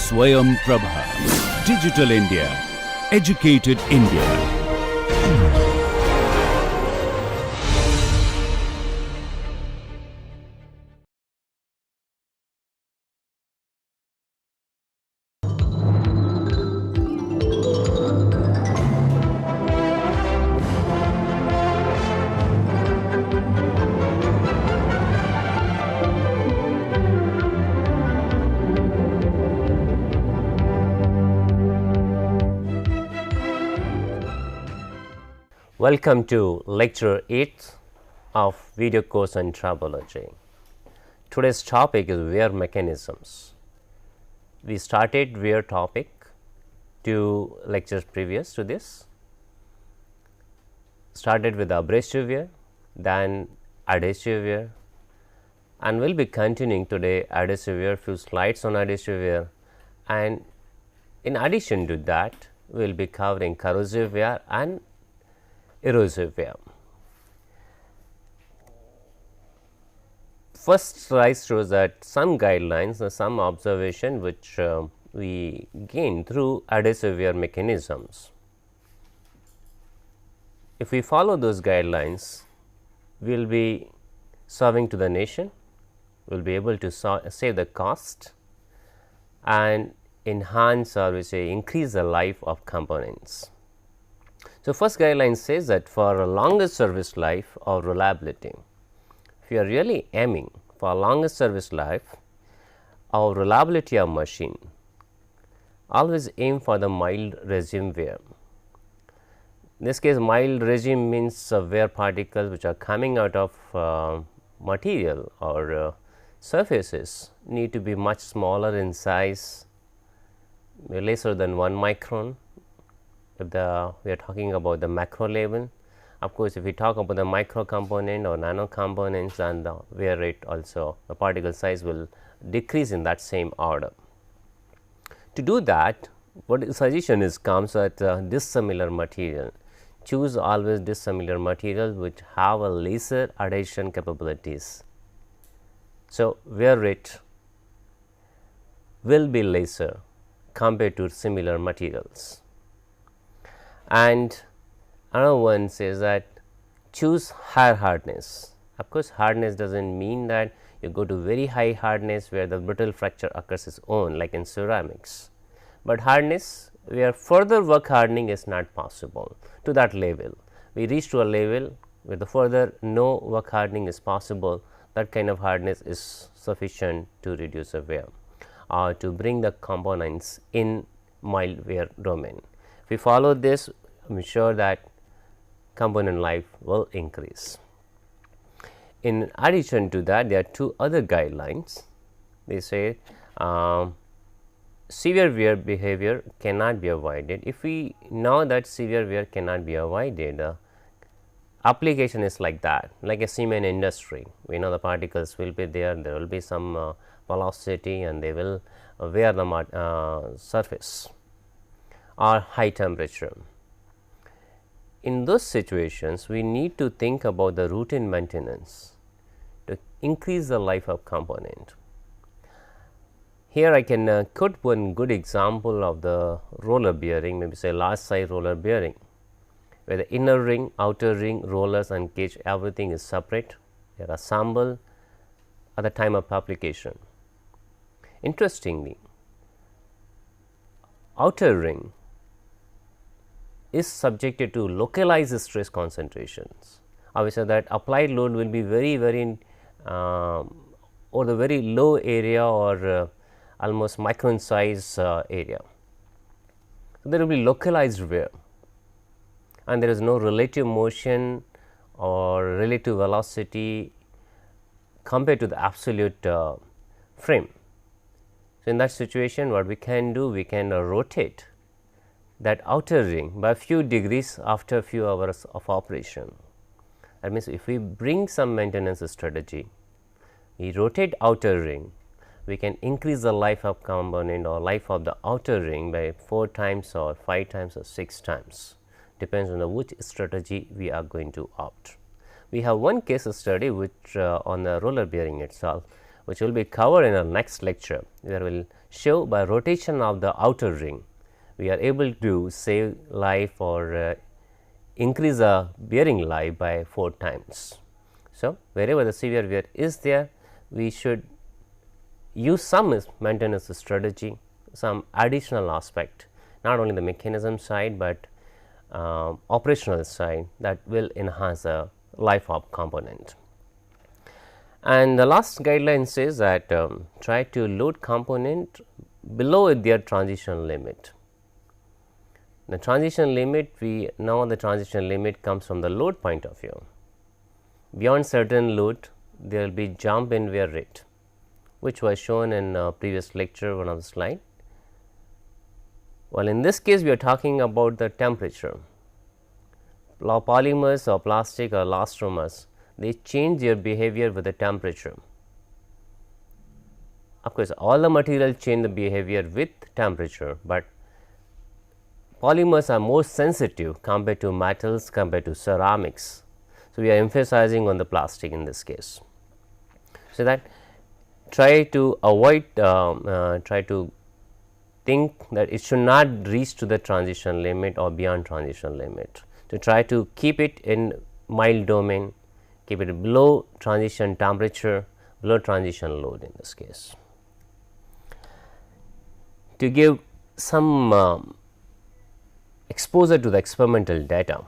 Swayam Prabha. Digital India. Educated India. Welcome to lecture 8 of video course on Tribology. Today's topic is wear mechanisms. We started wear topic 2 lectures previous to this. Started with abrasive wear, then adhesive wear, and we'll be continuing today adhesive wear, few slides on adhesive wear, and in addition to that we'll be covering corrosive wear and erosive wear. First slide shows that some guidelines or some observation which we gain through adhesive wear mechanisms. If we follow those guidelines, we will be serving to the nation, we will be able to save the cost and enhance or we say increase the life of components. So, first guideline says that for a longer service life or reliability, if you are really aiming for a longer service life or reliability of machine, always aim for the mild regime wear. In this case, mild regime means wear particles which are coming out of material or surfaces need to be much smaller in size, lesser than 1 micron. If we are talking about the macro level, of course, if we talk about the micro component or nano components, then the wear rate also the particle size will decrease in that same order. To do that, what suggestion is comes at dissimilar material. Choose always dissimilar materials which have a lesser adhesion capabilities. So, wear rate will be lesser compared to similar materials. And another one says that choose higher hardness. Of course, hardness does not mean that you go to very high hardness where the brittle fracture occurs its own like in ceramics, but hardness where further work hardening is not possible to that level. We reach to a level where the further no work hardening is possible, that kind of hardness is sufficient to reduce the wear or to bring the components in mild wear domain. If we follow this, I am sure that component life will increase. In addition to that, there are 2 other guidelines. They say severe wear behavior cannot be avoided. If we know that severe wear cannot be avoided, application is like that, like a cement industry. We know the particles will be there will be some velocity and they will wear the surface or high temperature. In those situations, we need to think about the routine maintenance to increase the life of component. Here I can quote one good example of the roller bearing, maybe say large size roller bearing, where the inner ring, outer ring, rollers and cage, everything is separate. They are assembled at the time of application. Interestingly, outer ring is subjected to localized stress concentrations. Obviously, that applied load will be very or the very low area or almost micron size area. So, there will be localized wear and there is no relative motion or relative velocity compared to the absolute frame. So, in that situation what we can do, we can rotate that outer ring by a few degrees after a few hours of operation. That means, if we bring some maintenance strategy, we rotate outer ring, we can increase the life of component or life of the outer ring by 4 times or 5 times or 6 times, depends on the which strategy we are going to opt. We have one case study which on the roller bearing itself, which will be covered in our next lecture, where we will show by rotation of the outer ring, we are able to save life or increase the bearing life by 4 times. So, wherever the severe wear is there, we should use some maintenance strategy, some additional aspect, not only the mechanism side, but operational side, that will enhance the life of component. And the last guideline says that try to load component below their transition limit. The transition limit, we know the transition limit comes from the load point of view. Beyond certain load, there will be jump in wear rate, which was shown in previous lecture, one of the slide. Well, in this case, we are talking about the temperature. Polymers or plastic or elastomers, they change their behavior with the temperature. Of course, all the material change the behavior with temperature, but polymers are more sensitive compared to metals, compared to ceramics. So, we are emphasizing on the plastic in this case. So, that try to avoid, try to think that it should not reach to the transition limit or beyond transition limit. To try to keep it in mild domain, keep it below transition temperature, below transition load in this case. To give some exposure to the experimental data,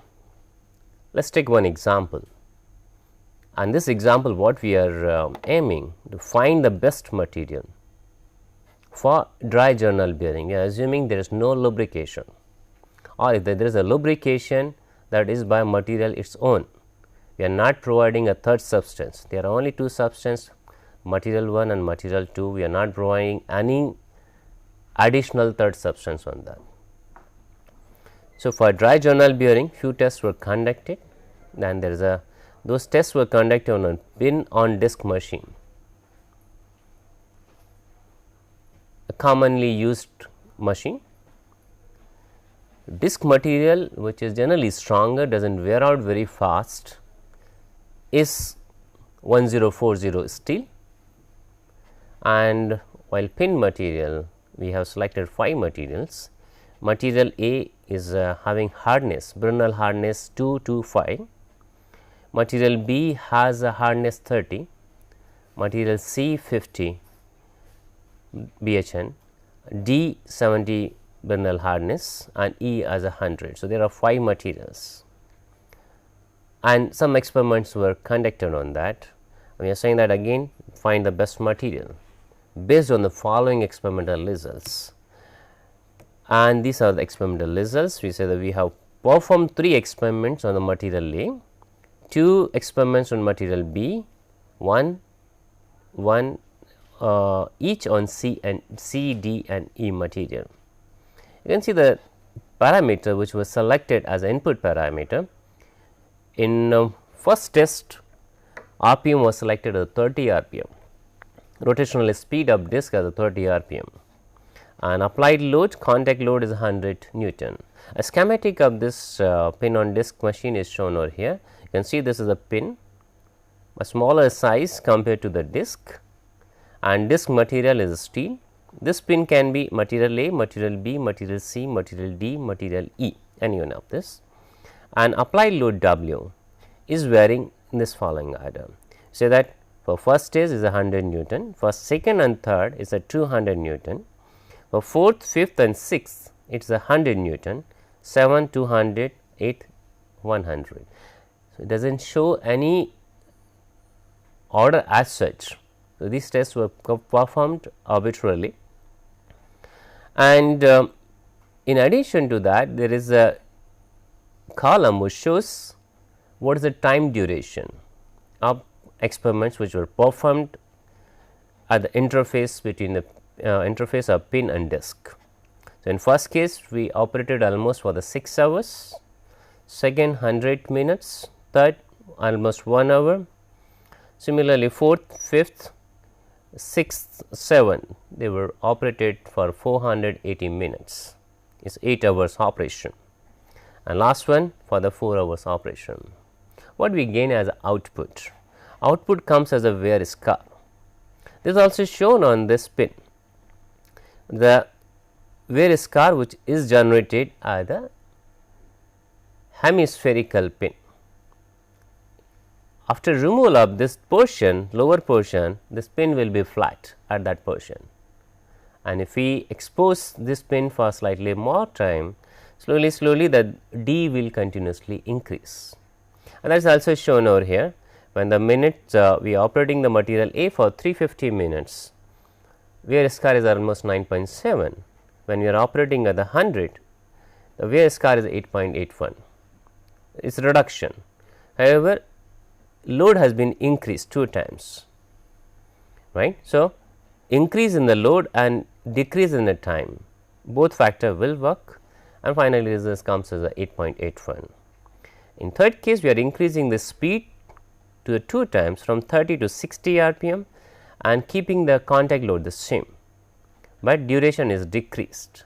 let us take one example, and this example what we are aiming to find the best material for dry journal bearing. We are assuming there is no lubrication, or if there is a lubrication, that is by material its own. We are not providing a third substance. There are only 2 substances, material 1 and material 2. We are not providing any additional third substance on that. So, for dry journal bearing, few tests were conducted, and there is a those tests were conducted on a pin on disc machine, a commonly used machine. Disc material, which is generally stronger, does not wear out very fast, is 1040 steel, and while pin material, we have selected 5 materials. Material A is having hardness, Brinell hardness 2 to 5, material B has a hardness 30, material C 50 BHN, D 70 Brinell hardness, and E as 100. So, there are 5 materials, and some experiments were conducted on that. We are saying that again, find the best material based on the following experimental results, and these are the experimental results. We say that we have performed 3 experiments on the material A, 2 experiments on material B, one each on C, D and E material. You can see the parameter which was selected as input parameter. In first test, RPM was selected as 30 RPM, rotational speed of disc as 30 RPM, and applied load, contact load is 100 Newton. A schematic of this pin on disc machine is shown over here. You can see this is a pin, a smaller size compared to the disc, and disc material is steel. This pin can be material A, material B, material C, material D, material E, any one of this, and applied load W is varying in this following order. Say that for first stage is 100 Newton, for second and third is a 200 Newton, for fourth, fifth and sixth it is 100 Newton, 7, 200, 8, 100. So, it does not show any order as such. So, these tests were performed arbitrarily, and in addition to that, there is a column which shows what is the time duration of experiments which were performed at the interface between the interface of pin and disc. So, in first case we operated almost for the 6 hours, second 100 minutes, third almost 1 hour. Similarly, fourth, fifth, sixth, seventh, they were operated for 480 minutes, it is 8 hours operation, and last one for the 4 hours operation. What we gain as output? Output comes as a wear scar. This is also shown on this pin, the wear scar which is generated at the hemispherical pin. After removal of this portion, lower portion, this pin will be flat at that portion, and if we expose this pin for slightly more time, slowly the D will continuously increase, and that is also shown over here. When the minute we are operating the material A for 350 minutes, wear scar is almost 9.7. When we are operating at the 100, the wear scar is 8.81. It is reduction. However, load has been increased 2 times, right. So, increase in the load and decrease in the time, both factor will work, and finally, this comes as a 8.81. In third case, we are increasing the speed to the 2 times from 30 to 60 rpm and keeping the contact load the same, but duration is decreased.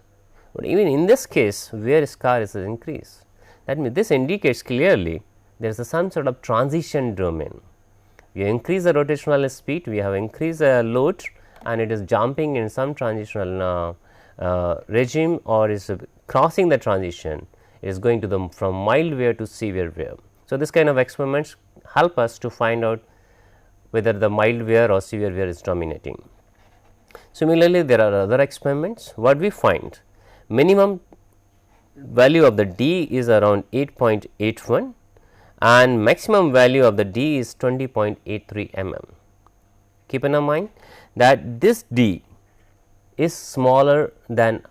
But even in this case, wear scar is increased. That means, this indicates clearly there is some sort of transition domain. We increase the rotational speed, we have increased the load, and it is jumping in some transitional regime, or is crossing the transition, it is going to the from mild wear to severe wear. So, this kind of experiments help us to find out whether the mild wear or severe wear is dominating. Similarly, there are other experiments. What we find, minimum value of the D is around 8.81 and maximum value of the D is 20.83 mm. Keep in mind that this D is smaller than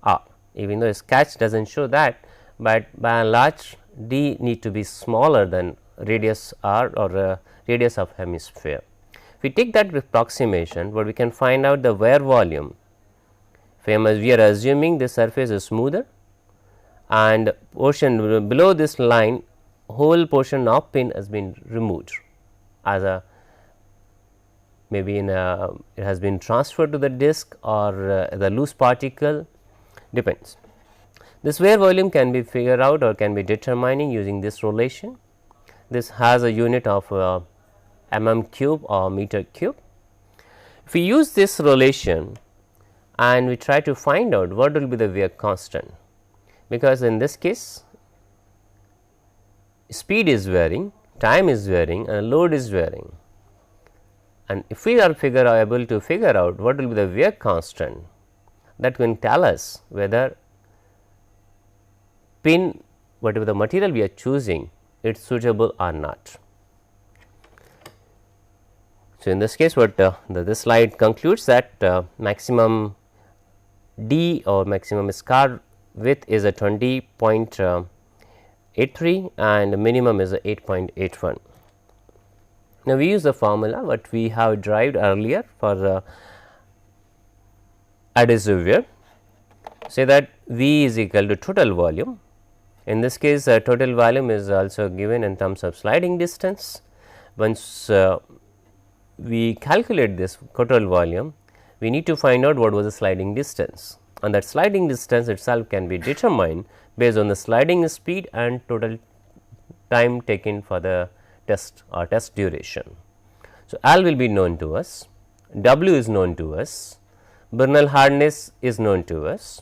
R, even though sketch does not show that, but by and large D need to be smaller than radius R or radius of hemisphere. If we take that approximation, what we can find out the wear volume, if we are assuming this surface is smoother and portion below this line, whole portion of pin has been removed as a maybe in a it has been transferred to the disc or the loose particle, depends. This wear volume can be figured out or can be determining using this relation. This has a unit of mm cube or meter cube. If we use this relation and we try to find out what will be the wear constant, because in this case speed is varying, time is varying and load is varying, and if we are able to figure out what will be the wear constant, that can tell us whether pin, whatever the material we are choosing, it is suitable or not. So, in this case what this slide concludes that maximum D or maximum scar width is a 20.83 and minimum is a 8.81. Now, we use the formula what we have derived earlier for the adhesive wear. Say that V is equal to total volume. In this case, total volume is also given in terms of sliding distance. Once we calculate this total volume, we need to find out what was the sliding distance, and that sliding distance itself can be determined based on the sliding speed and total time taken for the test or test duration. So, L will be known to us, W is known to us, Bernal hardness is known to us.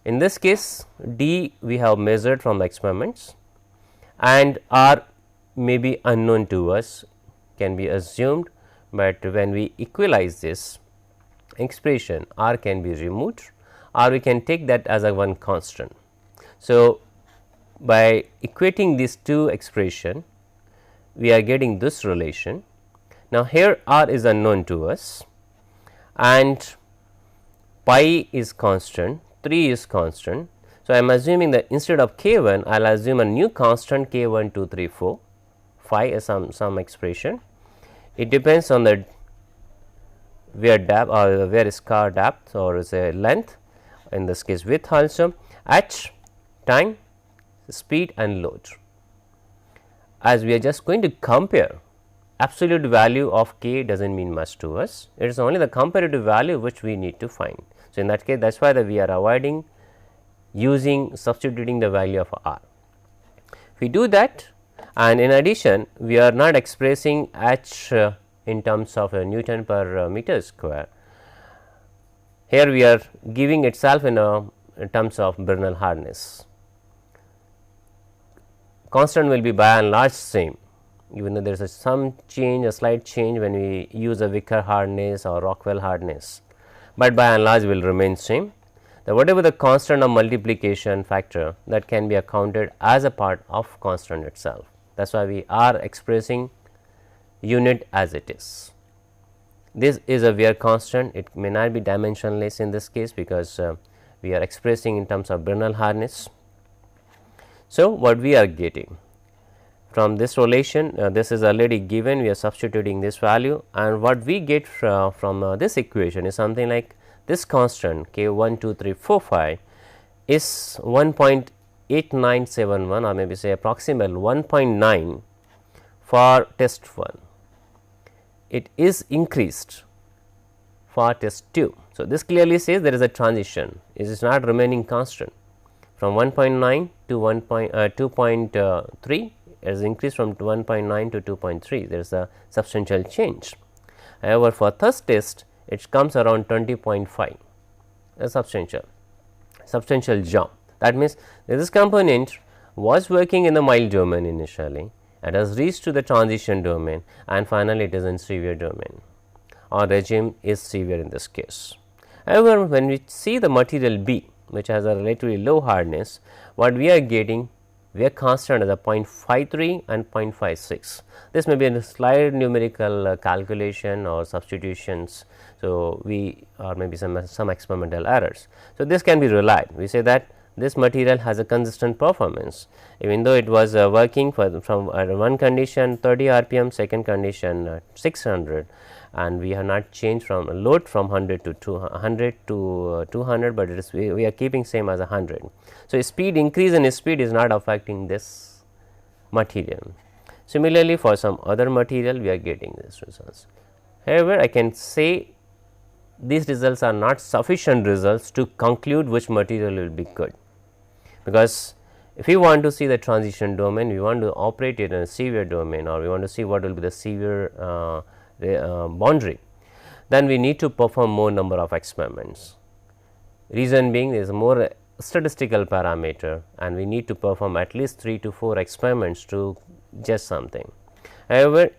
In this case, D we have measured from the experiments and R may be unknown to us, can be assumed, but when we equalize this expression, R can be removed or we can take that as a one constant. So, by equating these two expression, we are getting this relation. Now, here R is unknown to us and pi is constant, 3 is constant. So, I am assuming that instead of K1, I will assume a new constant K1, 2, 3, 4, phi is some expression. It depends on the wear depth or wear scar depth or say length, in this case width also, h, time, speed and load. As we are just going to compare, absolute value of k does not mean much to us, it is only the comparative value which we need to find. So, in that case that is why we are avoiding using substituting the value of r. If we do that, and in addition we are not expressing h in terms of a Newton per meter square. Here we are giving itself in terms of Bernal hardness. Constant will be by and large same, even though there is some change, a slight change when we use a Wicker hardness or Rockwell hardness, but by and large will remain same. The whatever the constant of multiplication factor, that can be accounted as a part of constant itself. That is why we are expressing unit as it is. This is a wear constant, it may not be dimensionless in this case, because we are expressing in terms of Bernal hardness. So, what we are getting from this relation, this is already given, we are substituting this value, and what we get from this equation is something like this constant k 1 2 3 4 5 is 1.8971, or maybe say approximate 1.9 for test 1. It is increased for test 2. So, this clearly says there is a transition, it is not remaining constant from 1.9 to 2.3, it is increased from 1.9 to 2.3, there is a substantial change. However, for first test it comes around 20.5, a substantial jump. That means, this component was working in the mild domain initially, it has reached to the transition domain, and finally, it is in severe domain, or regime is severe in this case. However, when we see the material B, which has a relatively low hardness, what we are getting, we are constant as a 0.53 and 0.56. This may be a slight numerical calculation or substitutions. So, we or maybe some experimental errors. So, this can be relied. We say that this material has a consistent performance, even though it was working from one condition 30 rpm, second condition 600, and we have not changed from load from 100 to 200 to 200, but it is we are keeping same as 100. So, speed increase in speed is not affecting this material. Similarly, for some other material we are getting these results. However, I can say these results are not sufficient results to conclude which material will be good, because if we want to see the transition domain, we want to operate it in a severe domain, or we want to see what will be the severe boundary, then we need to perform more number of experiments. Reason being, there is more statistical parameter, and we need to perform at least 3 to 4 experiments to judge something. However,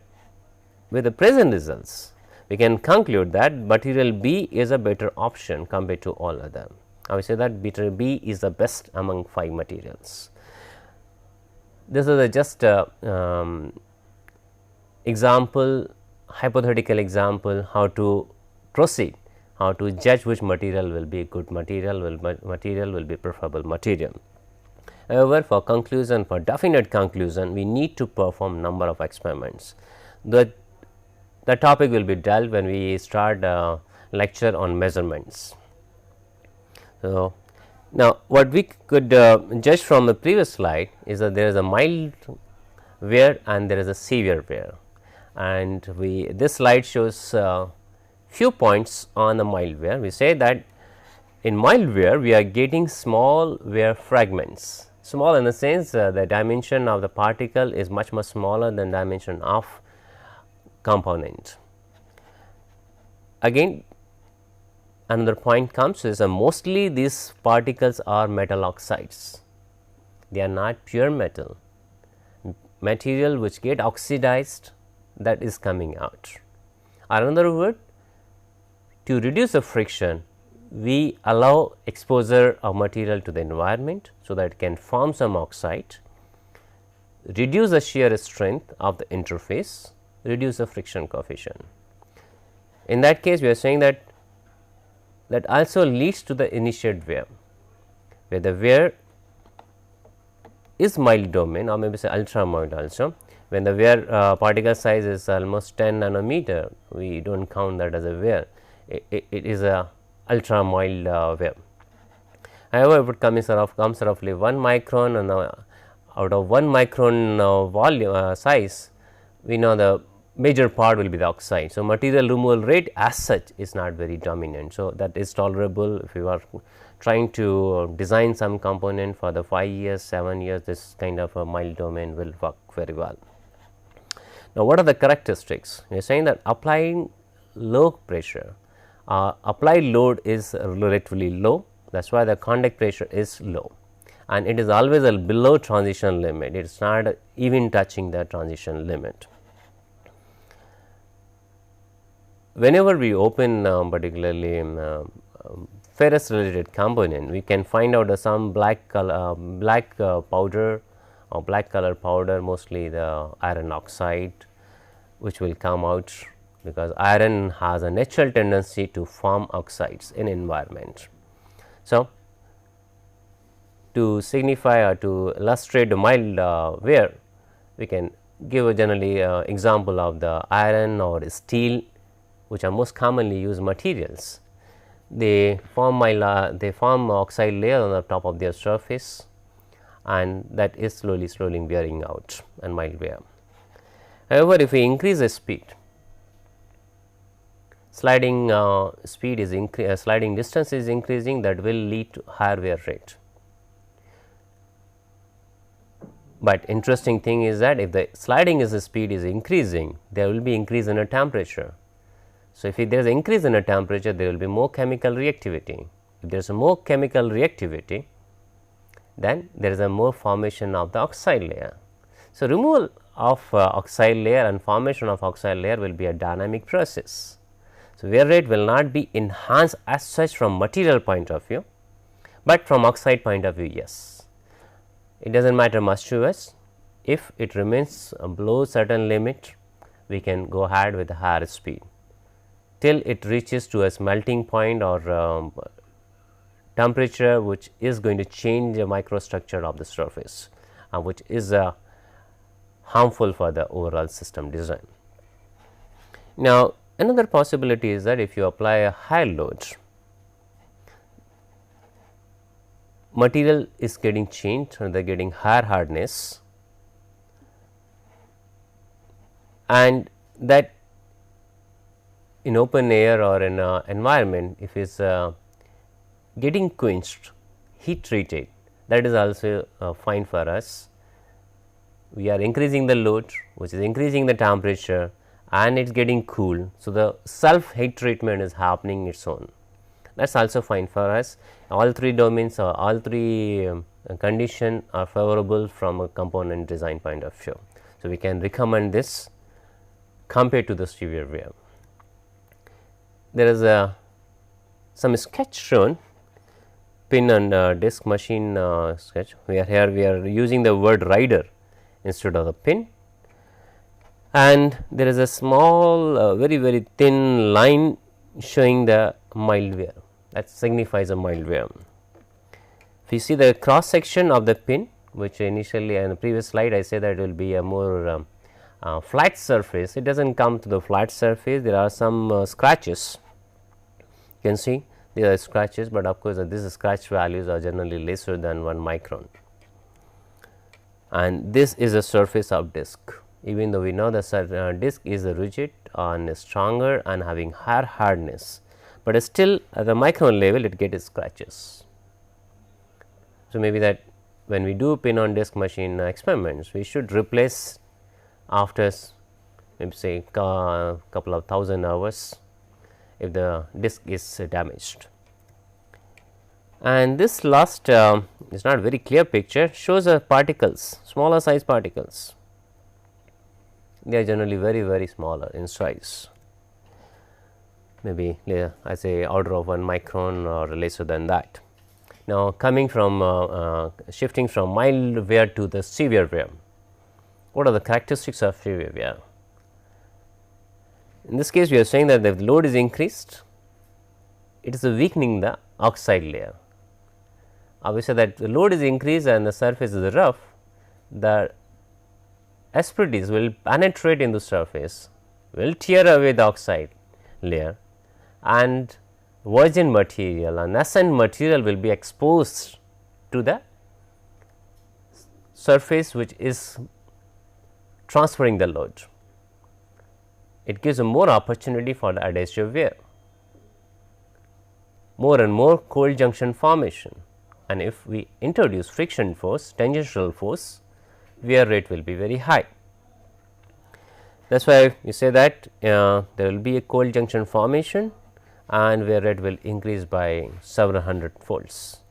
with the present results, we can conclude that material B is a better option compared to all other. I will say that material B is the best among 5 materials. This is just example, hypothetical example, how to proceed, how to judge which material will be good material, material will be preferable material. However, for conclusion, for definite conclusion, we need to perform number of experiments. The topic will be dealt when we start lecture on measurements. So, now what we could judge from the previous slide is that there is a mild wear and there is a severe wear, and this slide shows few points on the mild wear. We say that in mild wear we are getting small wear fragments, small in the sense the dimension of the particle is much smaller than dimension of component. Again, another point comes is mostly these particles are metal oxides, they are not pure metal, material which get oxidized, that is coming out. Another word, to reduce the friction, we allow exposure of material to the environment, so that it can form some oxide, reduce the shear strength of the interface, reduce the friction coefficient. In that case, we are saying that also leads to the initiate wear, where the wear is mild domain, or maybe say ultra mild also. When the wear particle size is almost 10 nanometer, we do not count that as a wear, it is a ultra mild wear. However, if it comes roughly 1 micron, and out of 1 micron volume size, we know the major part will be the oxide. So, material removal rate as such is not very dominant. So, that is tolerable if you are trying to design some component for the 5 years, 7 years, this kind of a mild domain will work very well. Now, what are the characteristics? We are saying that applying low pressure, applied load is relatively low, that is why the contact pressure is low, and it is always a below transition limit, it is not even touching the transition limit. Whenever we open particularly ferrous related component, we can find out some black color, powder or black color powder, mostly the iron oxide, which will come out because iron has a natural tendency to form oxides in environment. So, to signify or to illustrate the mild wear, we can give a generally example of the iron or steel, which are most commonly used materials. They form oxide layer on the top of their surface, and that is slowly wearing out and mild wear. However, if we increase the speed, sliding speed is sliding distance is increasing, that will lead to higher wear rate. But interesting thing is that if the sliding speed is increasing, there will be increase in a temperature. So, if there is increase in a temperature, there will be more chemical reactivity. If there is a more chemical reactivity, then there is a more formation of the oxide layer. So, removal of oxide layer and formation of oxide layer will be a dynamic process. So, wear rate will not be enhanced as such from material point of view, but from oxide point of view, yes. It does not matter much to us. If it remains below certain limit, we can go ahead with a higher speed till it reaches to a melting point or temperature, which is going to change the microstructure of the surface, which is harmful for the overall system design. Now, another possibility is that if you apply a high load, material is getting changed and they are getting higher hardness, and that in open air or in environment, if it is getting quenched, heat treated, that is also fine for us. We are increasing the load, which is increasing the temperature, and it is getting cool. So, the self heat treatment is happening its own, that is also fine for us. All three domains or all three conditions are favorable from a component design point of view. So, we can recommend this compared to the severe wear. There is some sketch shown, pin and disc machine sketch. We are using the word rider instead of the pin, and there is a small very thin line showing the mild wear, that signifies a mild wear. If you see the cross section of the pin, which initially in the previous slide I said that it will be a more flat surface, it does not come to the flat surface, there are some scratches. You can see there are scratches, but of course, these scratch values are generally lesser than 1 micron, and this is a surface of disc. Even though we know the disc is rigid and stronger and having higher hardness, but still at the micron level it gets scratches. So, maybe that when we do pin on disc machine experiments, we should replace after maybe say couple of thousand hours if the disc is damaged. And this last is not very clear picture, shows particles, smaller size particles. They are generally very smaller in size, maybe I say order of 1 micron or lesser than that. Now, coming from shifting from mild wear to the severe wear, what are the characteristics of severe wear? In this case, we are saying that the load is increased, it is weakening the oxide layer. Obviously, that the load is increased and the surface is rough, the asperities will penetrate in the surface, will tear away the oxide layer, and virgin material and nascent material will be exposed to the surface which is transferring the load. It gives a more opportunity for the adhesive wear, more and more cold junction formation, and if we introduce friction force, tangential force, wear rate will be very high. That is why you say that there will be a cold junction formation and wear rate will increase by several hundred folds.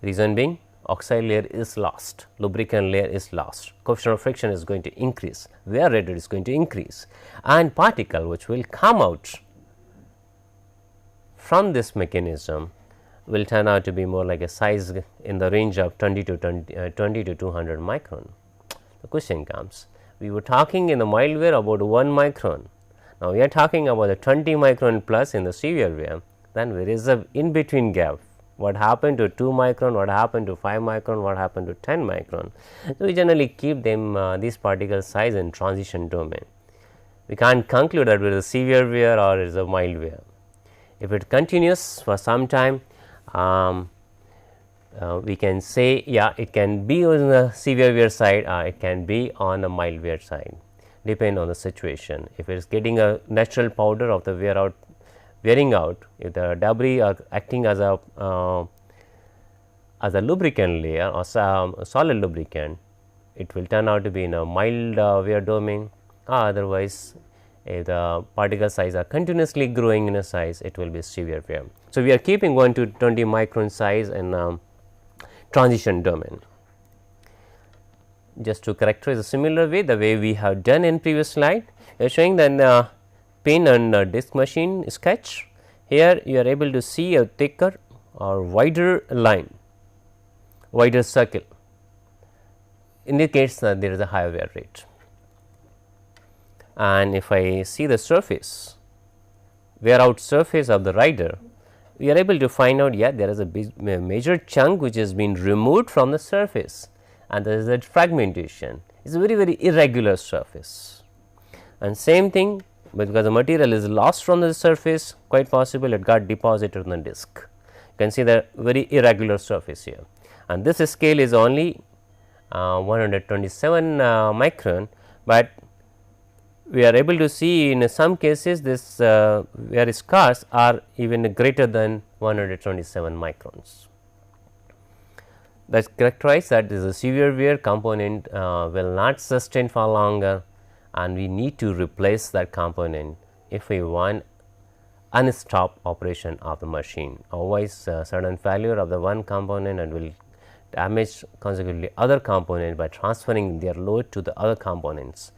Reason being, oxide layer is lost, lubricant layer is lost, coefficient of friction is going to increase, wear rate is going to increase, and particle which will come out from this mechanism will turn out to be more like a size in the range of 20 to 200 micron. The question comes, we were talking in the mild wear about 1 micron. Now, we are talking about the 20 micron plus in the severe wear, then there is a in between gap. What happened to 2 micron, what happened to 5 micron, what happened to 10 micron. So, we generally keep them these particle size in transition domain. We can't conclude that it is a severe wear or it is a mild wear. If it continues for some time, we can say it can be on the severe wear side, it can be on the mild wear side, depend on the situation. If it is getting a natural powder of the wearing out, if the debris are acting as a lubricant layer or solid lubricant, it will turn out to be in a mild wear domain, otherwise if the particle size are continuously growing in a size, it will be severe wear. So, we are keeping 1 to 20 micron size in transition domain. Just to characterize a similar way, the way we have done in previous slide, we are showing that pin and disc machine sketch. Here you are able to see a thicker or wider line, wider circle, indicates that there is a higher wear rate. And if I see the surface, wear out surface of the rider, we are able to find out there is a major chunk which has been removed from the surface, and there is a fragmentation. It is a very irregular surface. And same thing, because the material is lost from the surface, quite possible it got deposited on the disc. You can see the very irregular surface here, and this scale is only 127 micron, but we are able to see in some cases this wear scars are even greater than 127 microns. That characterize that is a severe wear component will not sustain for longer, and we need to replace that component if we want unstopped operation of the machine. Otherwise, sudden failure of the one component and will damage consequently other component by transferring their load to the other components,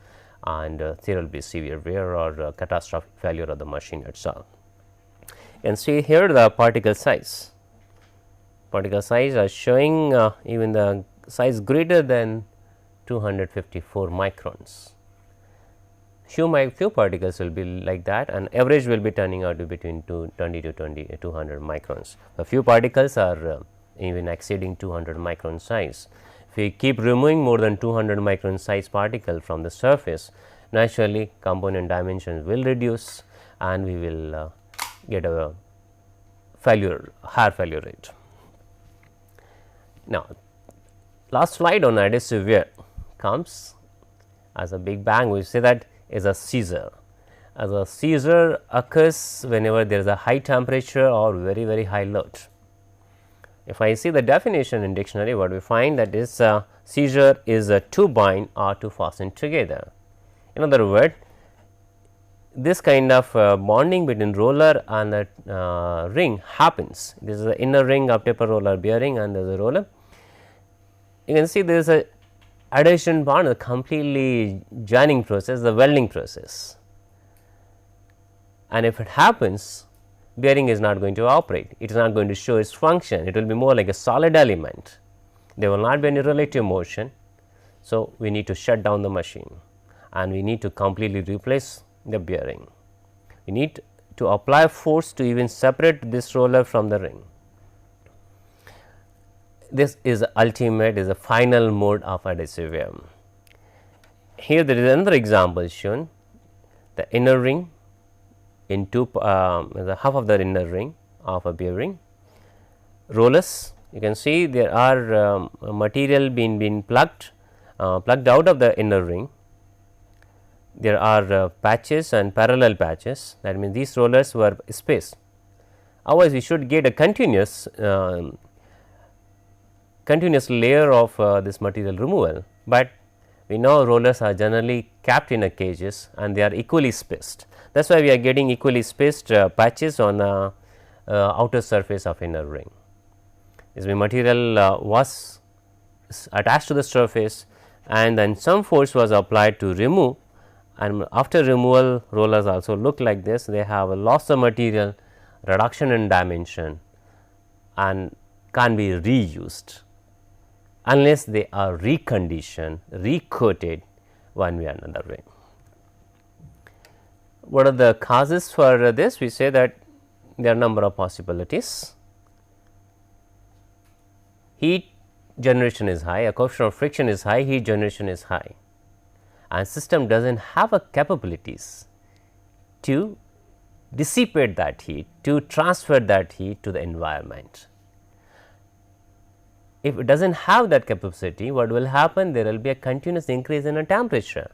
and there will be severe wear or catastrophic failure of the machine itself. You can see here the particle size. Particle size are showing even the size greater than 254 microns. Few particles will be like that, and average will be turning out to between 20 to 200 microns. A few particles are even exceeding 200 micron size. If we keep removing more than 200 micron size particle from the surface, naturally component dimensions will reduce and we will get a higher failure rate. Now, last slide on adhesive wear comes as a big bang. We say that is a seizure. As a seizure occurs whenever there is a high temperature or very high load. If I see the definition in dictionary, what we find that is seizure is to bind or to fasten together. In other words, this kind of bonding between roller and the ring happens. This is the inner ring of taper roller bearing and there is a roller. You can see there is a adhesion bond, a completely joining process, the welding process, and if it happens, bearing is not going to operate, it is not going to show its function, it will be more like a solid element, there will not be any relative motion. So, we need to shut down the machine and we need to completely replace the bearing. We need to apply force to even separate this roller from the ring. This is ultimate, is a final mode of adhesive wear. Here there is another example shown, the inner ring into the half of the inner ring of a bearing, rollers. You can see there are material being plugged out of the inner ring. There are patches and parallel patches, that means these rollers were spaced. Otherwise, we should get a continuous layer of this material removal, but We know rollers are generally capped in a cages and they are equally spaced. That is why we are getting equally spaced patches on the outer surface of inner ring. This material was attached to the surface and then some force was applied to remove, and after removal rollers also look like this. They have a loss of material, reduction in dimension, and can be reused unless they are reconditioned, recoated one way or another way. What are the causes for this? We say that there are number of possibilities. Heat generation is high, a coefficient of friction is high, heat generation is high, and system does not have a capabilities to dissipate that heat, to transfer that heat to the environment. If it does not have that capacity, what will happen? There will be a continuous increase in a temperature.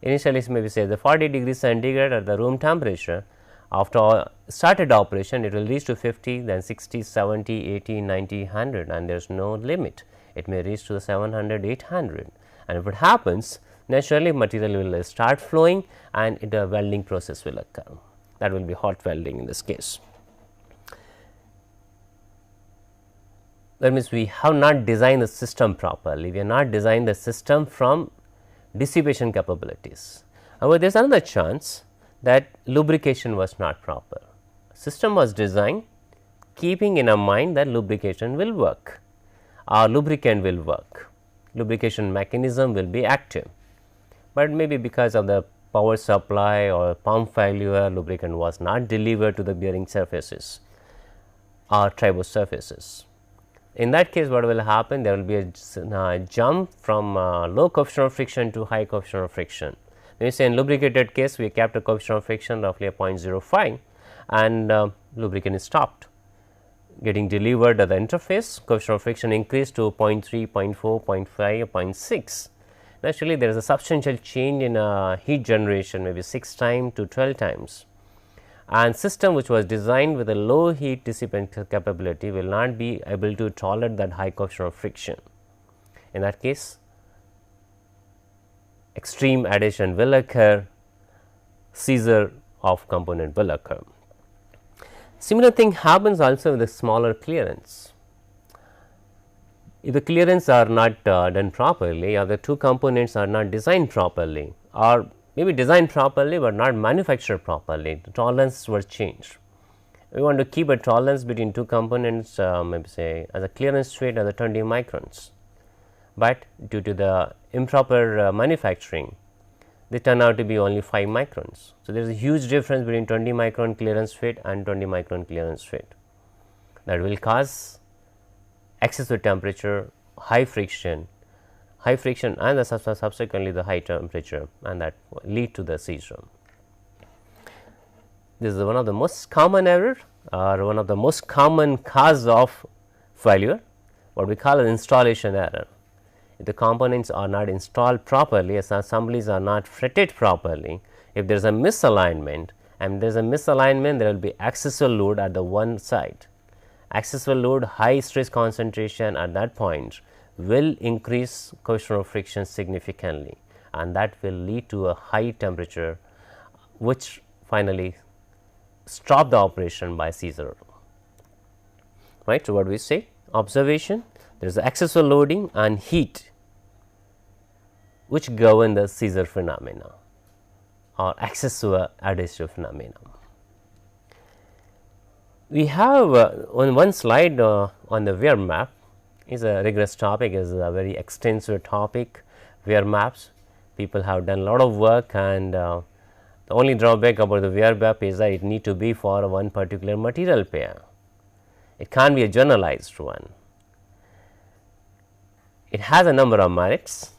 Initially, maybe say the 40 degrees centigrade at the room temperature. After started operation, it will reach to 50, then 60, 70, 80, 90, 100, and there is no limit. It may reach to 700, 800, and if it happens, naturally material will start flowing and the welding process will occur. That will be hot welding in this case. That means we have not designed the system properly. We have not designed the system from dissipation capabilities. However, there is another chance that lubrication was not proper. System was designed keeping in a mind that lubrication will work or lubricant will work, lubrication mechanism will be active, but maybe because of the power supply or pump failure, lubricant was not delivered to the bearing surfaces or tribose surfaces. In that case, what will happen? There will be a jump from low coefficient of friction to high coefficient of friction. When you say in lubricated case, we kept a coefficient of friction roughly a 0.05 and lubricant is stopped getting delivered at the interface. Coefficient of friction increased to 0.3, 0.4, 0.5, 0.6. Naturally, there is a substantial change in heat generation, maybe 6 times to 12 times, and system which was designed with a low heat dissipation capability will not be able to tolerate that high coefficient of friction. In that case, extreme adhesion will occur, seizure of component will occur. Similar thing happens also with the smaller clearance. If the clearance are not done properly, or the two components are not designed properly, or maybe designed properly but not manufactured properly, the tolerance were changed. We want to keep a tolerance between two components, maybe say as a clearance weight as a 20 microns, but due to the improper manufacturing, they turn out to be only 5 microns. So, there is a huge difference between 20 micron clearance weight and 20 micron clearance weight. That will cause excessive temperature, high friction and the subsequently the high temperature, and that lead to the seizure. This is one of the most common error or one of the most common cause of failure, what we call an installation error. If the components are not installed properly, as assemblies are not fitted properly, if there is a misalignment, and there is a misalignment, there will be excessive load at the one side. Excessive load, high stress concentration at that point will increase coefficient of friction significantly, and that will lead to a high temperature, which finally stop the operation by seizure. Right. So, what we say? Observation, there is excessive loading and heat which govern the seizure phenomena or excessive adhesive phenomena. We have on one slide on the wear map is a rigorous topic, is a very extensive topic. Wear maps, people have done a lot of work, and the only drawback about the wear map is that it need to be for one particular material pair. It can't be a generalized one. It has a number of merits.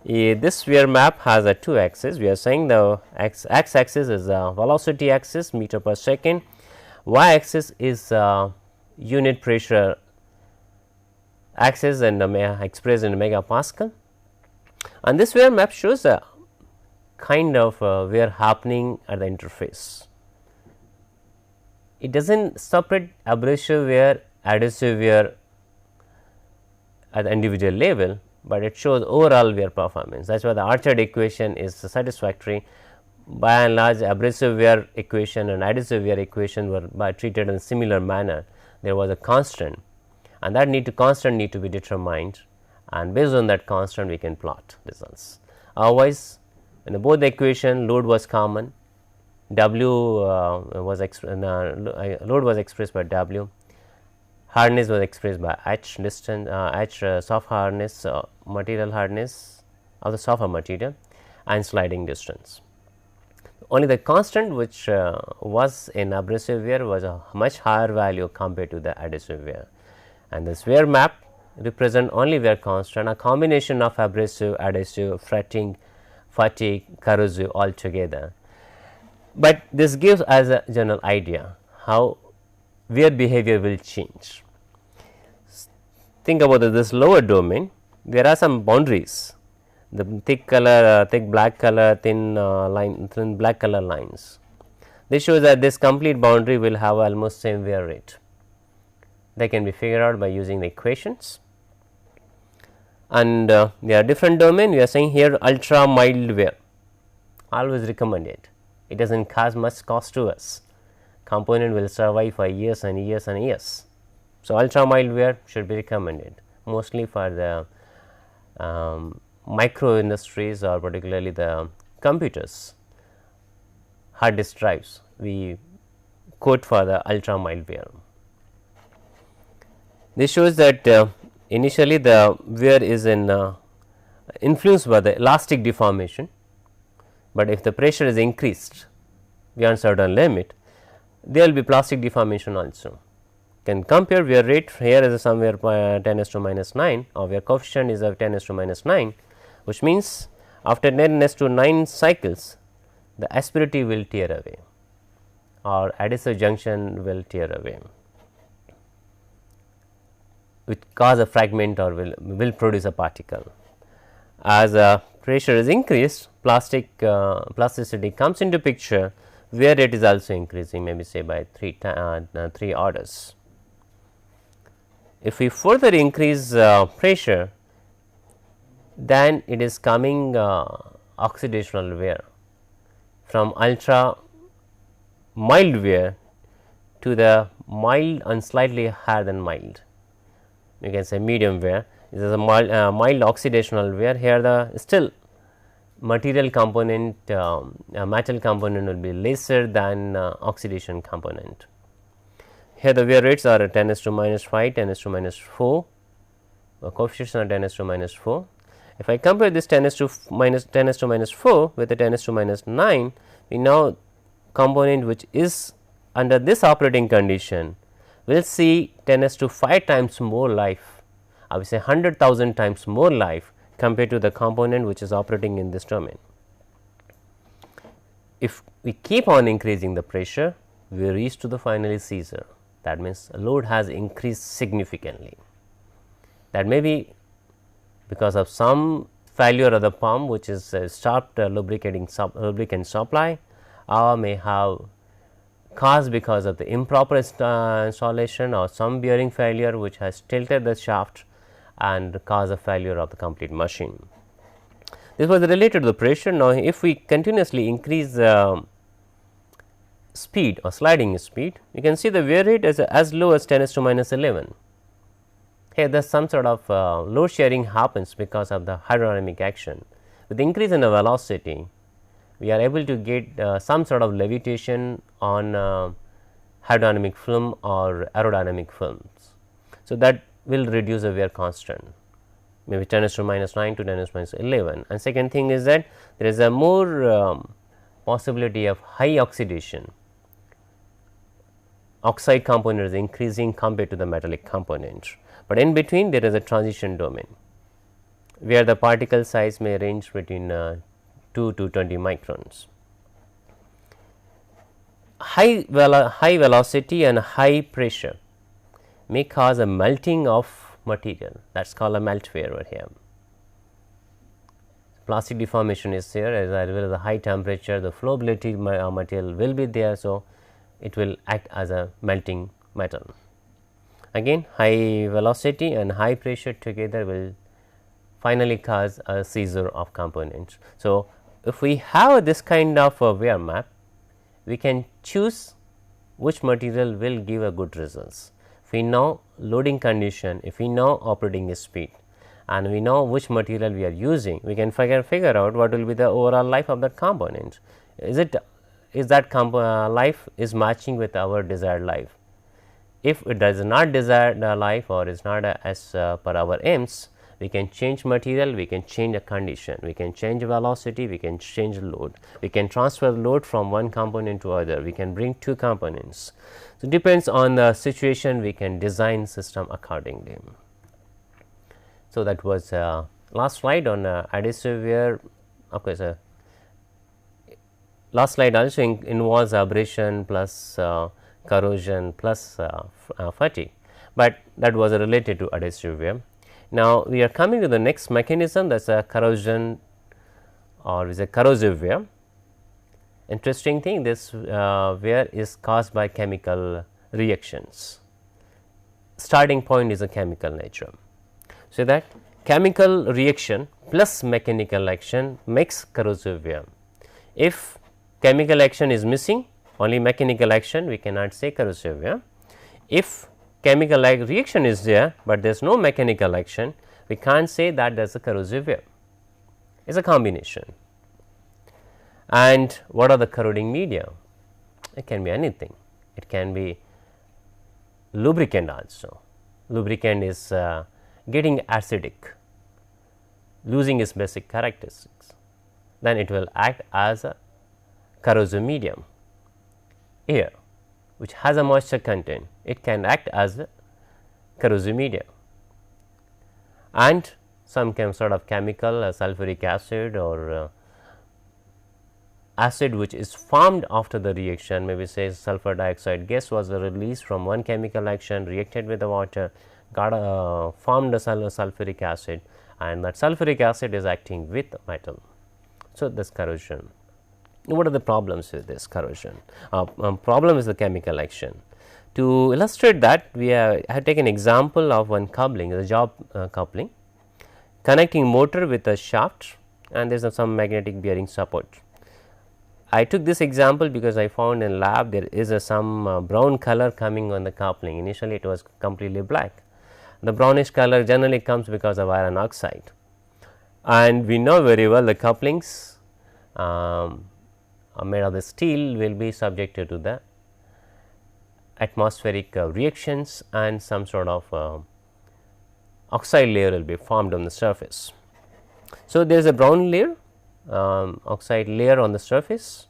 This wear map has a 2 axes. We are saying the x axis is a velocity axis, meter per second, y axis is unit pressure axis and expressed in megapascal, and this wear map shows a kind of wear happening at the interface. It does not separate abrasive wear, adhesive wear at the individual level, but it shows overall wear performance. That is why the Orchard equation is satisfactory. By and large, abrasive wear equation and adhesive wear equation were treated in a similar manner. There was a constant, and that constant need to be determined, and based on that constant we can plot results. Otherwise, in both the equation, load was common, W load was expressed by W, hardness was expressed by H, distance H soft hardness, material hardness of the softer material, and sliding distance. Only the constant which was in abrasive wear was a much higher value compared to the adhesive wear, and this wear map represent only wear constant, a combination of abrasive, adhesive, fretting, fatigue, corrosive all together. But this gives us a general idea how wear behavior will change. Think about this lower domain, there are some boundaries, the thick color, thick black color, thin black color lines. This shows that this complete boundary will have almost same wear rate. They can be figured out by using the equations. And there are different domain. We are saying here ultra mild wear, always recommended. It does not cause much cost to us. Component will survive for years and years and years. So, ultra mild wear should be recommended, mostly for the micro industries or particularly the computers, hard disk drives. We quote for the ultra mild wear. This shows that initially the wear is influenced by the elastic deformation, but if the pressure is increased beyond certain limit, there will be plastic deformation also. Can compare wear rate, here is somewhere 10 is to minus 9, or wear coefficient is of 10 is to minus 9, which means after 10 is to 9 cycles the asperity will tear away or adhesive junction will tear away, which cause a fragment or will produce a particle. As pressure is increased, plasticity comes into picture, wear rate is also increasing, maybe say by 3 orders. If we further increase pressure, then it is coming oxidational wear from ultra mild wear to the mild and slightly higher than mild. You can say medium wear. This is a mild oxidational wear. Here the still material component, metal component will be lesser than oxidation component. Here the wear rates are 10 is to minus 5, 10 is to minus 4, coefficients are 10 is to minus 4. If I compare this 10 is to minus 4 with the 10 is to minus 9, we now component which is under this operating condition will see 10 is to 5 times more life, I will say 100,000 times more life compared to the component which is operating in this domain. If we keep on increasing the pressure, we reach to the finally seizure. That means, load has increased significantly. That may be because of some failure of the pump which is stopped lubricant supply, or may have caused because of the improper installation or some bearing failure which has tilted the shaft and caused a failure of the complete machine. This was related to the pressure. Now, if we continuously increase speed or sliding speed, you can see the wear rate is as low as 10 is to minus 11. Here there is some sort of load sharing happens because of the hydrodynamic action. With the increase in the velocity, we are able to get some sort of levitation on hydrodynamic film or aerodynamic films. So, that will reduce the wear constant, maybe 10 is to minus 9 to 10 is to minus 11. And second thing is that there is a more possibility of high oxidation. Oxide component is increasing compared to the metallic component, but in between there is a transition domain where the particle size may range between 2 to 20 microns. High velocity and high pressure may cause a melting of material, that is called a melt wear over here. Plastic deformation is there, as well as a high temperature, the flowability material will be there. So, it will act as a melting metal. Again, high velocity and high pressure together will finally cause a seizure of components. So, if we have this kind of a wear map, we can choose which material will give a good results. If we know loading condition, if we know operating speed, and we know which material we are using, we can figure out what will be the overall life of that component. Is that life is matching with our desired life? If it does not desire the life or is not as per our aims, we can change material, we can change a condition, we can change velocity, we can change load, we can transfer load from one component to other, we can bring two components. So, depends on the situation, we can design system accordingly. So, that was last slide on adhesive wear. Okay, so last slide also involves abrasion plus corrosion plus fatigue, but that was related to adhesive wear. Now, we are coming to the next mechanism, that is a corrosion or is a corrosive wear. Interesting thing, this wear is caused by chemical reactions. Starting point is a chemical nature. So, that chemical reaction plus mechanical action makes corrosive wear. If chemical action is missing, only mechanical action, we cannot say corrosive wear. If chemical reaction is there, but there is no mechanical action, we can't say that there is a corrosive wear. It is a combination. And what are the corroding media? It can be anything. It can be lubricant also. Lubricant is getting acidic, losing its basic characteristics. Then it will act as a corrosive medium. Air, which has a moisture content, it can act as a corrosive medium, and some sort of chemical sulfuric acid or acid which is formed after the reaction, maybe say sulfur dioxide gas was released from one chemical action, reacted with the water, got formed a sulfuric acid, and that sulfuric acid is acting with metal. So, this corrosion. What are the problems with this corrosion? Problem is the chemical action. To illustrate that, we have taken example of one coupling, the job coupling, connecting motor with a shaft, and there is some magnetic bearing support. I took this example because I found in lab there is some brown color coming on the coupling. Initially, it was completely black. The brownish color generally comes because of iron oxide, and we know very well the couplings made of the steel will be subjected to the atmospheric reactions, and some sort of oxide layer will be formed on the surface. So, there is a brown layer, oxide layer on the surface.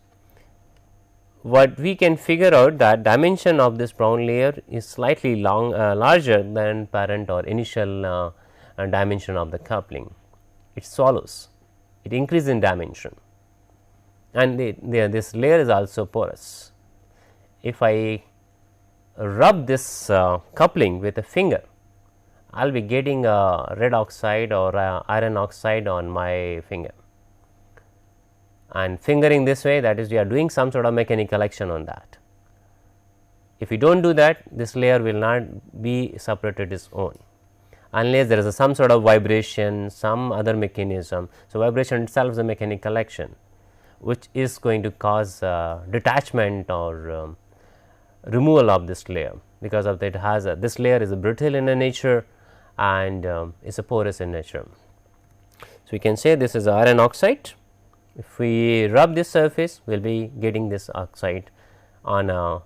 What we can figure out that dimension of this brown layer is slightly larger than parent or initial dimension of the coupling. It swallows, it increases in dimension, and this layer is also porous. If I rub this coupling with a finger, I will be getting red oxide or iron oxide on my finger, and fingering this way, that is, we are doing some sort of mechanical action on that. If we do not do that, this layer will not be separated its own, unless there is some sort of vibration, some other mechanism. So, vibration itself is a mechanical action, which is going to cause detachment or removal of this layer, because of that it has this layer is brittle in nature and is a porous in nature. So, we can say this is iron oxide. If we rub this surface, we will be getting this oxide on a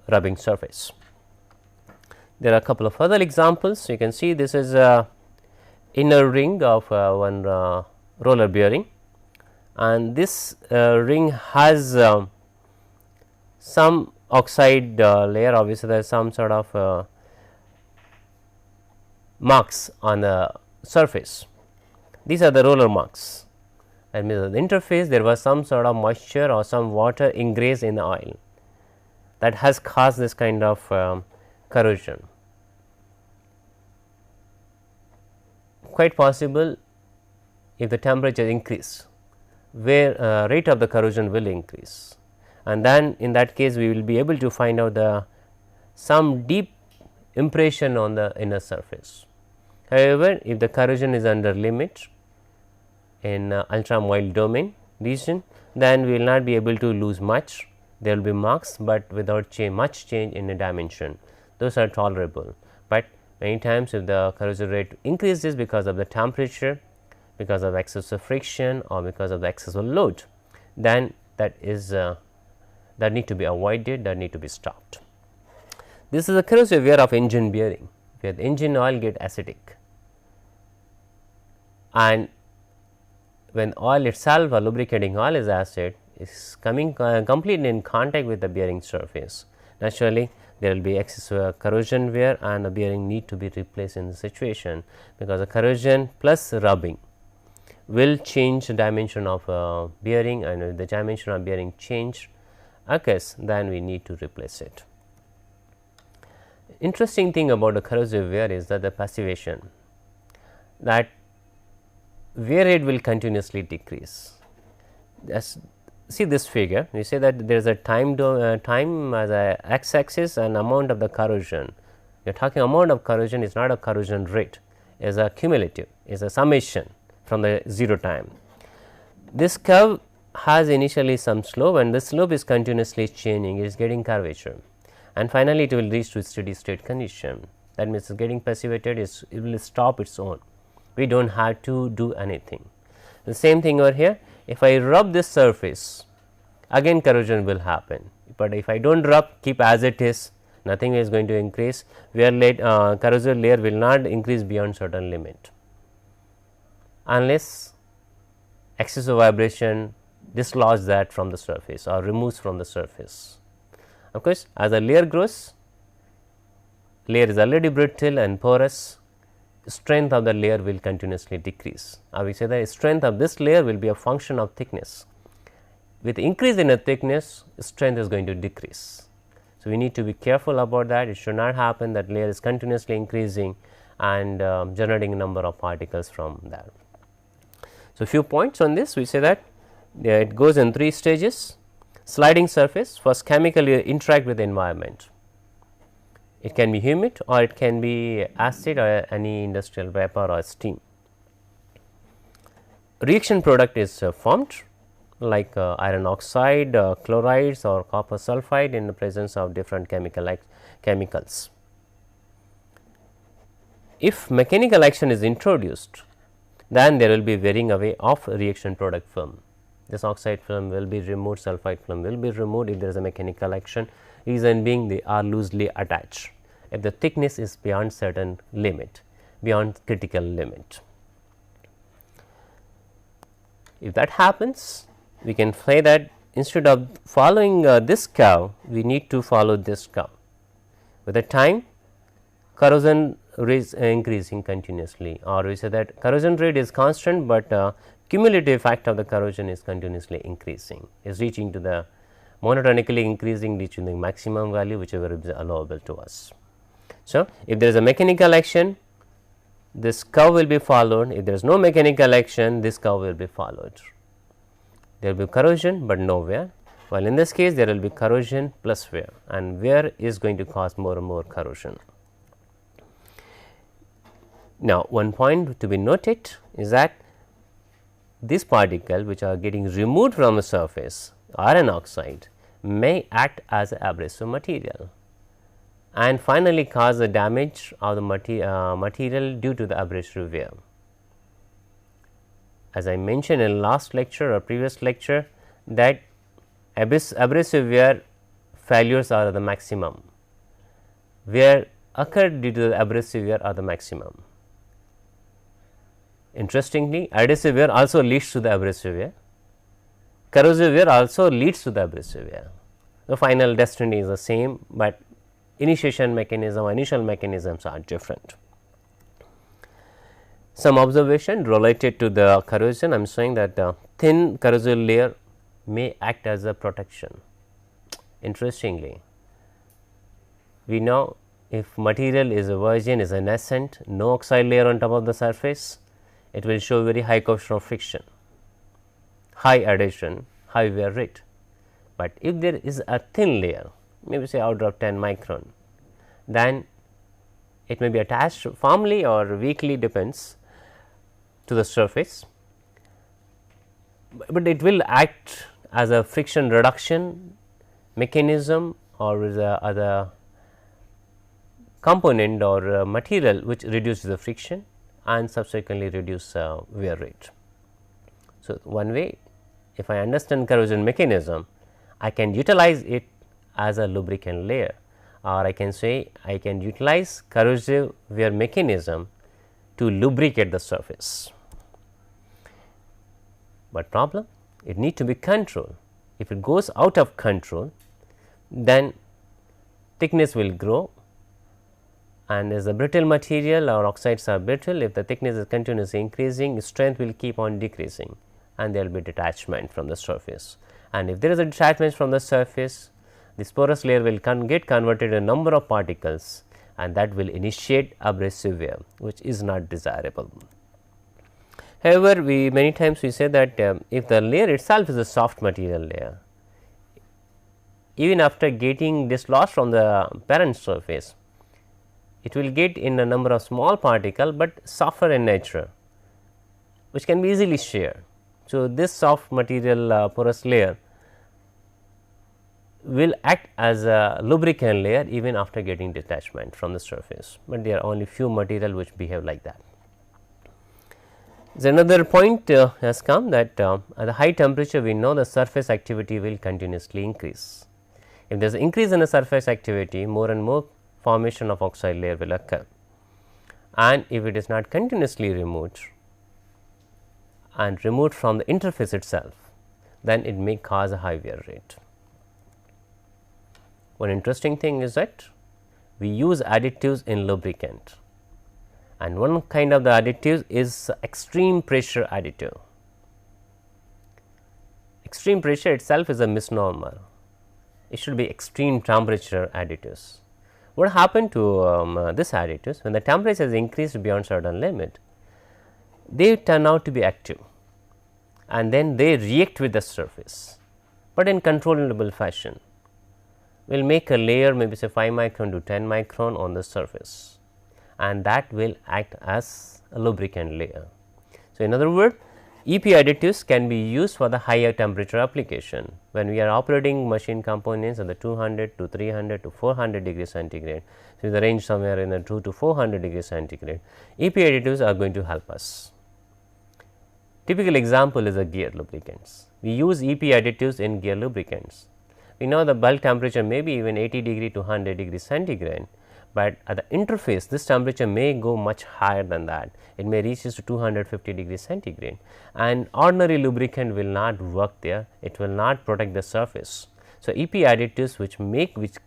rubbing surface. There are a couple of other examples. You can see this is a inner ring of one roller bearing, and this ring has some oxide layer. Obviously, there is some sort of marks on the surface. These are the roller marks. That means, the interface there was some sort of moisture or some water ingress in the oil that has caused this kind of corrosion. Quite possible, if the temperature increase, where rate of the corrosion will increase, and then in that case we will be able to find out some deep impression on the inner surface. However, if the corrosion is under limit in ultra mild domain region, then we will not be able to lose much. There will be marks, but without much change in the dimension. Those are tolerable, but many times if the corrosion rate increases because of the temperature, because of excessive friction, or because of the excessive load, then that is that need to be avoided, that need to be stopped. This is a corrosive wear of engine bearing, where the engine oil get acidic, and when oil itself or lubricating oil is acid, is coming completely in contact with the bearing surface. Naturally, there will be excessive corrosion wear, and the bearing need to be replaced in the situation, because the corrosion plus rubbing will change the dimension of bearing, and if the dimension of bearing change occurs, then we need to replace it. Interesting thing about the corrosive wear is that the passivation, that wear rate will continuously decrease. See this figure, we say that there is a time as a x axis and amount of the corrosion. We are talking amount of corrosion, is not a corrosion rate, is a cumulative, is a summation from the 0 time. This curve has initially some slope, and this slope is continuously changing, it is getting curvature, and finally it will reach to steady state condition. That means getting passivated, it will stop its own. We do not have to do anything. The same thing over here, if I rub this surface, again corrosion will happen, but if I do not rub, keep as it is, nothing is going to increase. Wear corrosive layer will not increase beyond certain limit, unless excessive vibration dislodge that from the surface or removes from the surface. Of course, as the layer grows, layer is already brittle and porous, strength of the layer will continuously decrease. We say the strength of this layer will be a function of thickness. With increase in the thickness, strength is going to decrease. So, we need to be careful about that. It should not happen that layer is continuously increasing and generating a number of particles from that. So, few points on this, we say that it goes in 3 stages. Sliding surface, first chemically interact with the environment. It can be humid, or it can be acid, or any industrial vapor or steam. Reaction product is formed, like iron oxide, chlorides, or copper sulphide in the presence of different chemicals. If mechanical action is introduced, then there will be wearing away of reaction product film. This oxide film will be removed, sulphide film will be removed if there is a mechanical action, reason being they are loosely attached. If the thickness is beyond certain limit, beyond critical limit. If that happens, we can say that instead of following this curve, we need to follow this curve. With the time, corrosion is increasing continuously, or we say that corrosion rate is constant, but cumulative effect of the corrosion is continuously increasing, is reaching to the monotonically increasing, reaching the maximum value whichever is allowable to us. So, if there is a mechanical action, this curve will be followed. If there is no mechanical action, this curve will be followed. There will be corrosion, but no wear, while in this case there will be corrosion plus wear, and wear is going to cause more and more corrosion. Now, one point to be noted is that these particles which are getting removed from the surface, iron oxide, may act as a abrasive material and finally cause the damage of the material due to the abrasive wear. As I mentioned in last lecture or previous lecture, that abrasive wear failures are the maximum, wear occurred due to the abrasive wear are the maximum. Interestingly, adhesive wear also leads to the abrasive wear, corrosive wear also leads to the abrasive wear. The final destiny is the same, but initiation mechanism or initial mechanisms are different. Some observation related to the corrosion, I am saying that thin corrosive layer may act as a protection. Interestingly, we know if material is a virgin, is a nascent, no oxide layer on top of the surface, it will show very high coefficient of friction, high adhesion, high wear rate. But if there is a thin layer, maybe say order of 10 micron, then it may be attached firmly or weakly, depends, to the surface, but it will act as a friction reduction mechanism or is a other component or material which reduces the friction and subsequently reduce wear rate. So, one way, if I understand corrosion mechanism, I can utilize it as a lubricant layer, or I can say I can utilize corrosive wear mechanism to lubricate the surface. But problem, it need to be controlled. If it goes out of control, then thickness will grow, and as a brittle material or oxides are brittle, if the thickness is continuously increasing, strength will keep on decreasing and there will be detachment from the surface. And if there is a detachment from the surface, this porous layer will get converted to a number of particles and that will initiate abrasive wear, which is not desirable. However, we many times we say that if the layer itself is a soft material layer, even after getting dislodged from the parent surface, it will get in a number of small particles, but softer in nature, which can be easily sheared. So, this soft material porous layer will act as a lubricant layer even after getting detachment from the surface, but there are only few material which behave like that. There is another point has come that at the high temperature we know the surface activity will continuously increase. If there is an increase in the surface activity, more and more formation of oxide layer will occur, and if it is not continuously removed and removed from the interface itself, then it may cause a high wear rate. One interesting thing is that we use additives in lubricant, and one kind of the additives is extreme pressure additive. Extreme pressure itself is a misnomer, it should be extreme temperature additives. What happened to this additives, when the temperature is increased beyond certain limit, they turn out to be active and then they react with the surface, but in controllable fashion. We will make a layer maybe say 5 micron to 10 micron on the surface, and that will act as a lubricant layer. So, in other words, EP additives can be used for the higher temperature application. When we are operating machine components at the 200 to 300 to 400 degree centigrade, so the range somewhere in the 2 to 400 degree centigrade, EP additives are going to help us. Typical example is a gear lubricants. We use EP additives in gear lubricants. We know the bulk temperature may be even 80 degree to 100 degree centigrade, but at the interface this temperature may go much higher than that. It may reach to 250 degree centigrade, and ordinary lubricant will not work there, it will not protect the surface. So, EP additives which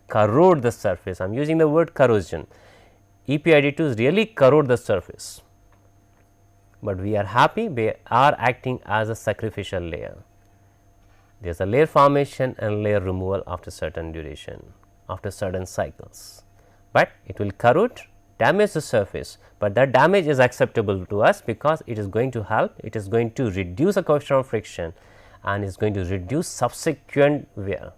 corrode the surface, I am using the word corrosion, EP additives really corrode the surface, but we are happy they are acting as a sacrificial layer. There is a layer formation and layer removal after certain duration, after certain cycles, but it will corrode, damage the surface, but that damage is acceptable to us because it is going to help, it is going to reduce the coefficient of friction and is going to reduce subsequent wear.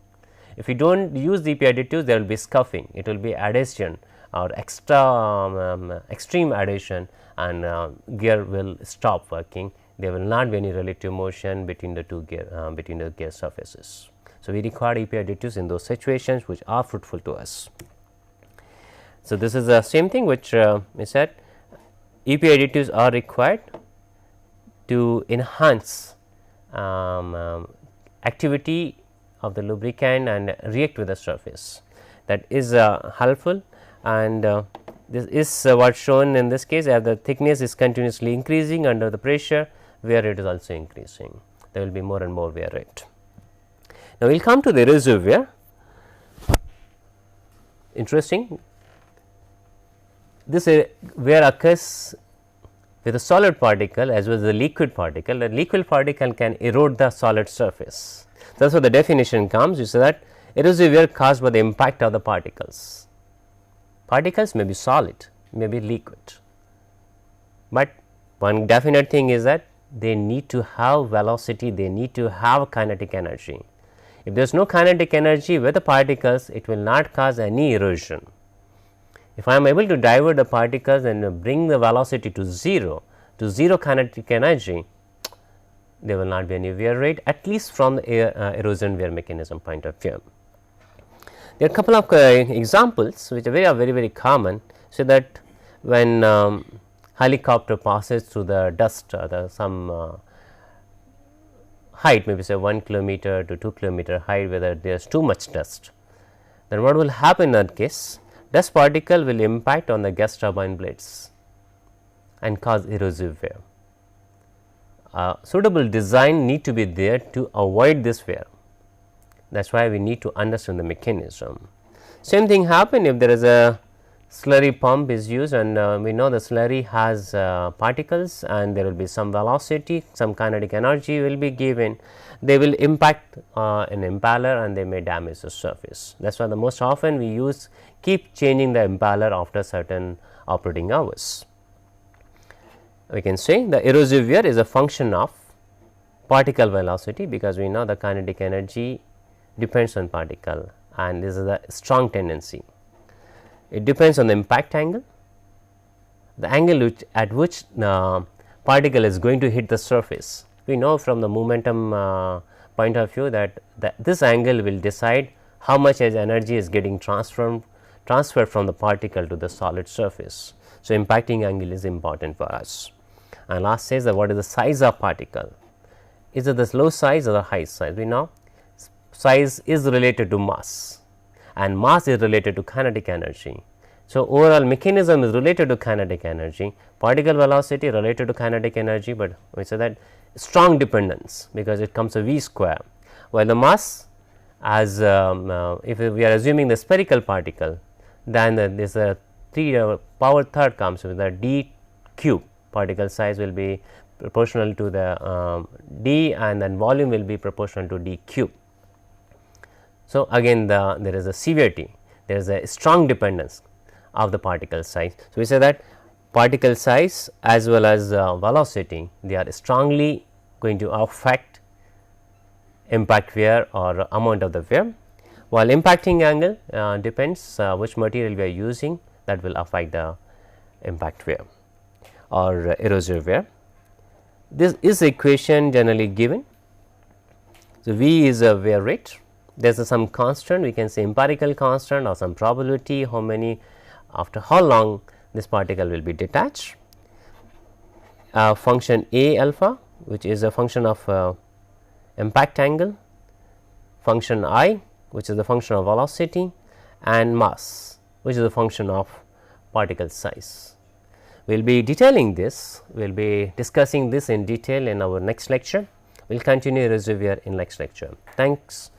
If you do not use the EP additives, there will be scuffing, it will be adhesion or extra extreme adhesion, and gear will stop working. There will not be any relative motion between the two gear surfaces. So, we require EP additives in those situations which are fruitful to us. So, this is the same thing which we said, EP additives are required to enhance activity of the lubricant and react with the surface. That is helpful, and this is what shown in this case, as the thickness is continuously increasing under the pressure, wear rate is also increasing, there will be more and more wear rate. Now, we will come to the erosive wear. Interesting, this wear occurs with a solid particle as well as the liquid particle. The liquid particle can erode the solid surface. That is where the definition comes, is that erosive wear caused by the impact of the particles. Particles may be solid, may be liquid, but one definite thing is that they need to have velocity, they need to have kinetic energy. If there is no kinetic energy with the particles, it will not cause any erosion. If I am able to divert the particles and bring the velocity to zero kinetic energy, there will not be any wear rate, at least from the erosion wear mechanism point of view. There are a couple of examples which are very common. So, that when helicopter passes through the dust or some height, maybe say 1 kilometer to 2 kilometer height, whether there is too much dust, then what will happen in that case? Dust particle will impact on the gas turbine blades and cause erosive wear. Suitable design need to be there to avoid this wear. That is why we need to understand the mechanism. Same thing happen if there is a slurry pump is used, and we know the slurry has particles and there will be some velocity, some kinetic energy will be given. They will impact an impeller and they may damage the surface. That is why the most often we keep changing the impeller after certain operating hours. We can say the erosive wear is a function of particle velocity, because we know the kinetic energy depends on particle, and this is a strong tendency. It depends on the impact angle, the angle at which the particle is going to hit the surface. We know from the momentum point of view that this angle will decide how much energy is getting transferred from the particle to the solid surface. So, impacting angle is important for us. And last says that what is the size of particle? Is it the low size or the high size? We know size is related to mass, and mass is related to kinetic energy. So, overall mechanism is related to kinetic energy, particle velocity related to kinetic energy, but we say that strong dependence, because it comes a v square, while the mass, as if we are assuming the spherical particle, then there is a 3 power third comes with the d cube. Particle size will be proportional to the d, and then volume will be proportional to d cube. So, again there is a severity, there is a strong dependence of the particle size. So, we say that particle size as well as velocity, they are strongly going to affect impact wear or amount of the wear, while impacting angle depends which material we are using, that will affect the impact wear or erosive wear. This is equation generally given. So, V is a wear rate, there is some constant, we can say empirical constant or some probability, how many, after how long this particle will be detached. Function A alpha, which is a function of impact angle, function I, which is the function of velocity, and mass, which is a function of particle size. We will be detailing this, we will be discussing this in detail in our next lecture. We will continue erosive wear in next lecture. Thanks.